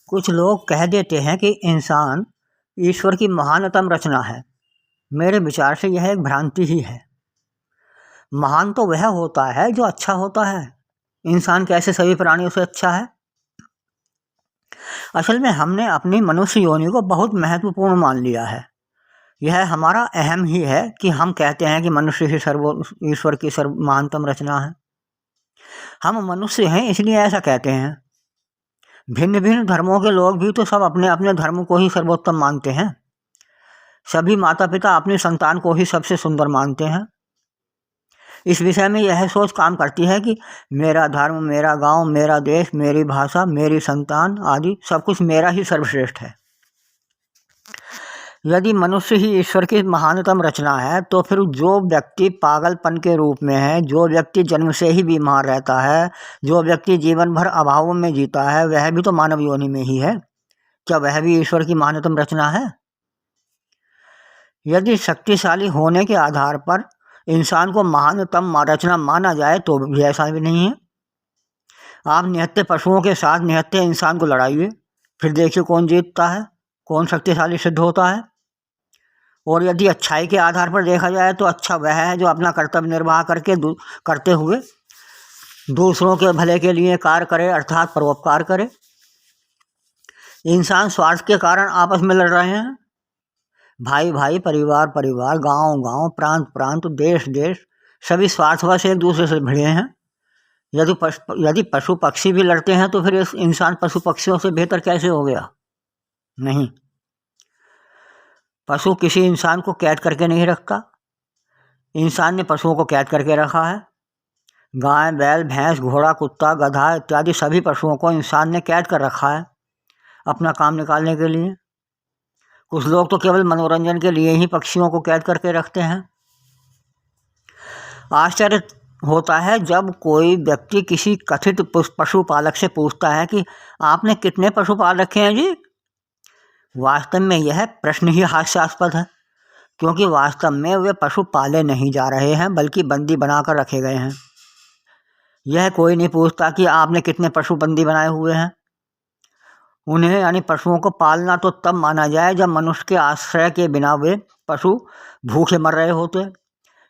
कुछ लोग कह देते हैं कि इंसान ईश्वर की महानतम रचना है। मेरे विचार से यह एक भ्रांति ही है। महान तो वह होता है जो अच्छा होता है। इंसान कैसे सभी प्राणियों से अच्छा है? असल में हमने अपनी मनुष्य योनि को बहुत महत्वपूर्ण मान लिया है। यह हमारा अहम ही है कि हम कहते हैं कि मनुष्य ही ईश्वर की महानतम रचना है। हम मनुष्य हैं इसलिए ऐसा कहते हैं। भिन्न भिन्न धर्मों के लोग भी तो सब अपने अपने धर्म को ही सर्वोत्तम मानते हैं। सभी माता पिता अपनी संतान को ही सबसे सुंदर मानते हैं। इस विषय में यह सोच काम करती है कि मेरा धर्म, मेरा गांव, मेरा देश, मेरी भाषा, मेरी संतान आदि सब कुछ मेरा ही सर्वश्रेष्ठ है। यदि मनुष्य ही ईश्वर की महानतम रचना है तो फिर जो व्यक्ति पागलपन के रूप में है, जो व्यक्ति जन्म से ही बीमार रहता है, जो व्यक्ति जीवन भर अभावों में जीता है, वह भी तो मानव योनि में ही है। क्या वह भी ईश्वर की महानतम रचना है? यदि शक्तिशाली होने के आधार पर इंसान को महानतम रचना माना जाए तो भी ऐसा भी नहीं है। आप निहत्थे पशुओं के साथ निहत्थे इंसान को लड़ाइए, फिर देखिए कौन जीतता है, कौन शक्तिशाली सिद्ध होता है। और यदि अच्छाई के आधार पर देखा जाए तो अच्छा वह है जो अपना कर्तव्य निर्वाह करते हुए दूसरों के भले के लिए कार्य करे, अर्थात परोपकार करे। इंसान स्वार्थ के कारण आपस में लड़ रहे हैं। भाई भाई, परिवार परिवार, गांव गांव, प्रांत प्रांत, देश देश, सभी स्वार्थवश एक दूसरे से भिड़े हैं। यदि पशु पक्षी भी लड़ते हैं तो फिर इंसान पशु पक्षियों से बेहतर कैसे हो गया? नहीं, पशु किसी इंसान को कैद करके नहीं रखता। इंसान ने पशुओं को कैद करके रखा है। गाय, बैल, भैंस, घोड़ा, कुत्ता, गधा इत्यादि सभी पशुओं को इंसान ने कैद कर रखा है अपना काम निकालने के लिए। कुछ लोग तो केवल मनोरंजन के लिए ही पक्षियों को कैद करके रखते हैं। आश्चर्य होता है जब कोई व्यक्ति किसी कथित पशुपालक से पूछता है कि आपने कितने पशु पाल रखे हैं जी? वास्तव में यह प्रश्न ही हास्यास्पद है, क्योंकि वास्तव में वे पशु पाले नहीं जा रहे हैं बल्कि बंदी बनाकर रखे गए हैं। यह कोई नहीं पूछता कि आपने कितने पशु बंदी बनाए हुए हैं। उन्हें यानी पशुओं को पालना तो तब माना जाए जब मनुष्य के आश्रय के बिना वे पशु भूखे मर रहे होते।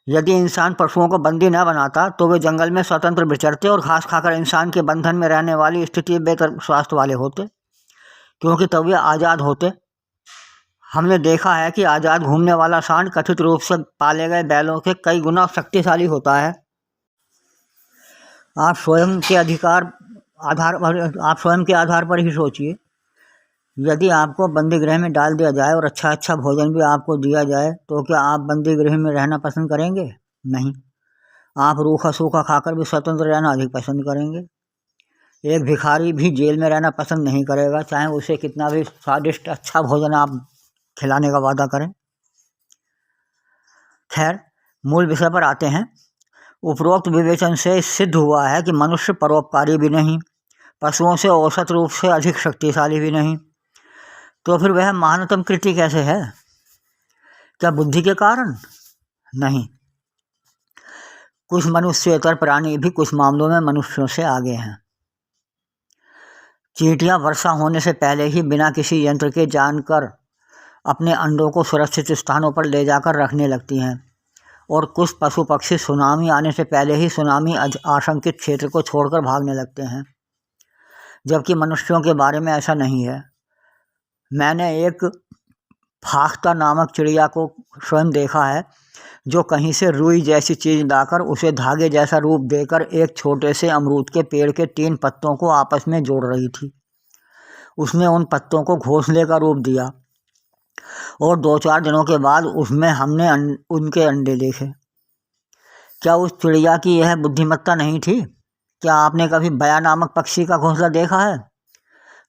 यदि इंसान पशुओं को बंदी न बनाता तो वे जंगल में स्वतंत्र विचरते और घास खाकर इंसान के बंधन में रहने वाली स्थिति बेहतर स्वास्थ्य वाले होते, क्योंकि तब वे आज़ाद होते। हमने देखा है कि आज़ाद घूमने वाला सांड कथित रूप से पाले गए बैलों के कई गुना शक्तिशाली होता है। आप स्वयं के आधार पर ही सोचिए। यदि आपको बंदी गृह में डाल दिया जाए और अच्छा भोजन भी आपको दिया जाए तो क्या आप बंदी गृह में रहना पसंद करेंगे? नहीं, आप रूखा सूखा खाकर भी स्वतंत्र रहना अधिक पसंद करेंगे। एक भिखारी भी जेल में रहना पसंद नहीं करेगा, चाहे उसे कितना भी स्वादिष्ट अच्छा भोजन आप खिलाने का वादा करें। खैर, मूल विषय पर आते हैं। उपरोक्त विवेचन से सिद्ध हुआ है कि मनुष्य परोपकारी भी नहीं, पशुओं से औसत रूप से अधिक शक्तिशाली भी नहीं। तो फिर वह महानतम कृति कैसे है? क्या बुद्धि के कारण? नहीं, कुछ मनुष्येतर प्राणी भी कुछ मामलों में मनुष्यों से आगे हैं। चींटियां वर्षा होने से पहले ही बिना किसी यंत्र के जानकर अपने अंडों को सुरक्षित स्थानों पर ले जाकर रखने लगती हैं, और कुछ पशु पक्षी सुनामी आने से पहले ही सुनामी आशंकित क्षेत्र को छोड़कर भागने लगते हैं, जबकि मनुष्यों के बारे में ऐसा नहीं है। मैंने एक फाख्ता नामक चिड़िया को स्वयं देखा है, जो कहीं से रुई जैसी चीज़ लाकर उसे धागे जैसा रूप देकर एक छोटे से अमरूद के पेड़ के 3 पत्तों को आपस में जोड़ रही थी। उसने उन पत्तों को घोंसले का रूप दिया और 2-4 दिनों के बाद उसमें हमने उनके अंडे देखे। क्या उस चिड़िया की यह बुद्धिमत्ता नहीं थी? क्या आपने कभी बया नामक पक्षी का घोंसला देखा है?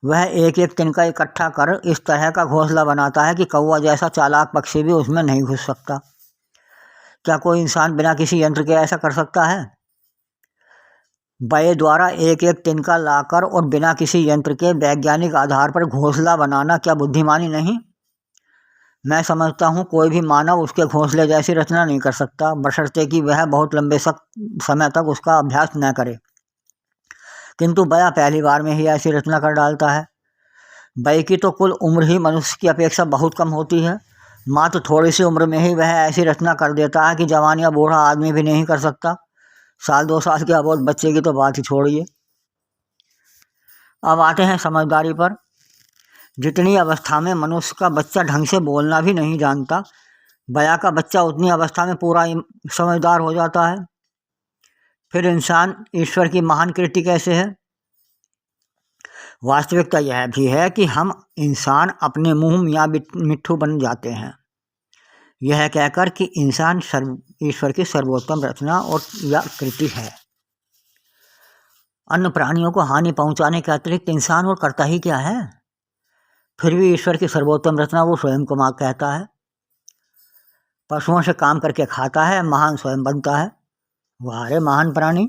वह एक एक तिनका इकट्ठा कर इस तरह का घोंसला बनाता है कि कौवा जैसा चालाक पक्षी भी उसमें नहीं घुस सकता। क्या कोई इंसान बिना किसी यंत्र के ऐसा कर सकता है? बये द्वारा एक एक तिनका लाकर और बिना किसी यंत्र के वैज्ञानिक आधार पर घोंसला बनाना क्या बुद्धिमानी नहीं? मैं समझता हूँ कोई भी मानव उसके घोंसले जैसी रचना नहीं कर सकता, बशर्ते कि वह बहुत लंबे समय तक उसका अभ्यास न करे। किंतु बया पहली बार में ही ऐसी रचना कर डालता है। वय की तो कुल उम्र ही मनुष्य की अपेक्षा बहुत कम होती है। मात्र थोड़ी सी उम्र में ही वह ऐसी रचना कर देता है कि जवान या बूढ़ा आदमी भी नहीं कर सकता। साल 2 साल के अबोध बच्चे की तो बात ही छोड़िए। अब आते हैं समझदारी पर। जितनी अवस्था में मनुष्य का बच्चा ढंग से बोलना भी नहीं जानता, बया का बच्चा उतनी अवस्था में पूरा समझदार हो जाता है। फिर इंसान ईश्वर की महान कृति कैसे है? वास्तविकता यह भी है कि हम इंसान अपने मुंह मियाँ मिट्ठू बन जाते हैं, यह कहकर कि इंसान ईश्वर की सर्वोत्तम रचना और या कृति है। अन्य प्राणियों को हानि पहुंचाने के अतिरिक्त इंसान और करता ही क्या है? फिर भी ईश्वर की सर्वोत्तम रचना वो स्वयं को माँ कहता है। पशुओं से काम करके खाता है, महान स्वयं बनता है। वाह रे महान प्राणी।